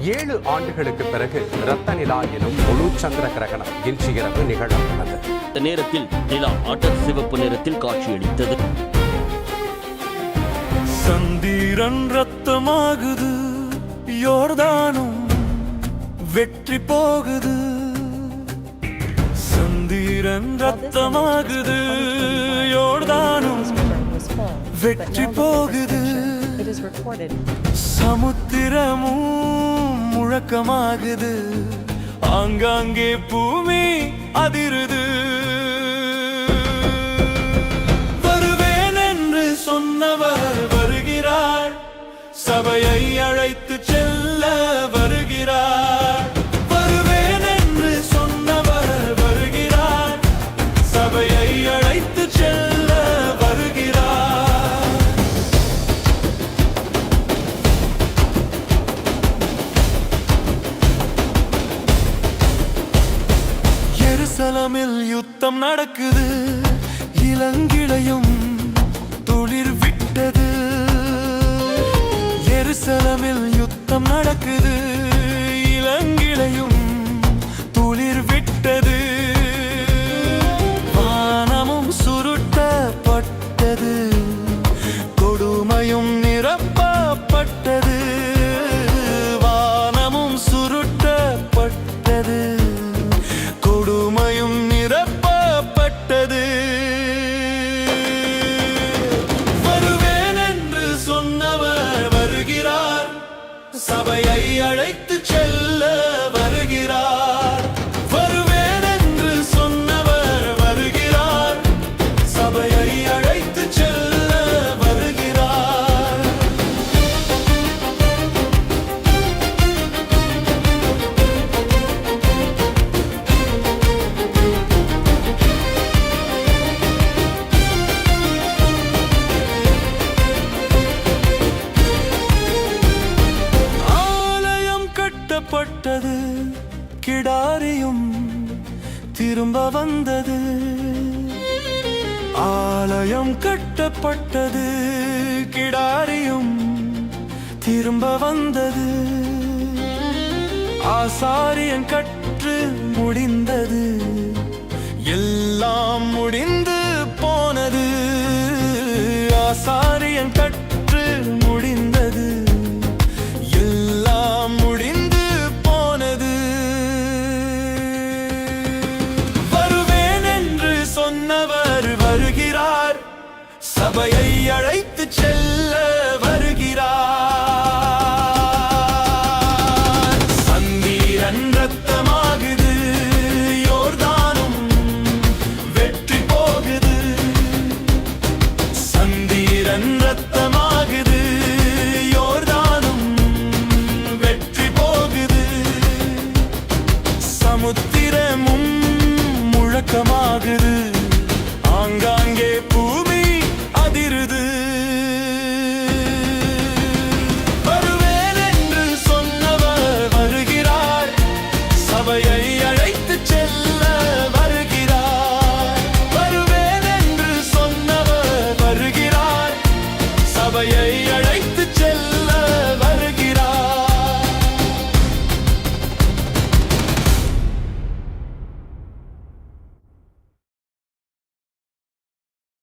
7 ஆண்டுகளுக்கு பிறகு இரத்த நிலா எனும் முழு சந்திர கிரகணம் இன்று இரவு நிகழவுள்ளது. இந்த நேரத்தில் நிலா அடர் சிவப்பு நிறத்தில் காட்சியளித்தது. சந்திரன் ரத்தமாகுது, யோர்தானும் வெற்றி போகுது. சந்திரன் ரத்தமாகுது, யோர்தானும் வெற்றி போகுது. சமுத்திரமும் முழக்கமாகுது, ஆங்காங்கே பூமி அதிருது. வருவேன் என்று சொன்னவர் வருகிறார், சபையை அழைத்து செல்ல வருகிறார். வருவேன் என்று சொன்னவர் வருகிறார், சபையை அழைத்து செல்ல வருகிறார். எருசலேமில் யுத்தம் நடக்குது, இளங்கிளையும் துளிர் விட்டது. எருசலேமில் யுத்தம் நடக்குது, இளங்கிளையும் துளிர் விட்டது. வானமும் சுருட்டப்பட்டது, கொடுமையும் நிரப்பப்பட்டது. வானமும் சுருட்டப்பட்டது, கொடுமையும் நிரப்பப்பட்டது. வருவேன் என்று சொன்னவர் வருகிறார், சபையை அழைத்து செல்ல வருகிறார். வருவேன் என்று சொன்னவர் வருகிறார், சபையை அழைத்து செல்ல வருகிறார். ஆலயம் கட்டப்பட்டது, கிடாரியும் திரும்ப வந்தது. ஆலயம் கட்டப்பட்டது, கிடாரியும் திரும்ப வந்தது. ஆசாரியன் கற்று முடிந்தது, எல்லாம் முடிந்து போனது. ஆசாரியன் கற்று முடிந்தது, எல்லாம் முடிந்து போனது. வருவேன் என்று சொன்னவர் வருகிறார், சபையை அழைத்து செல்ல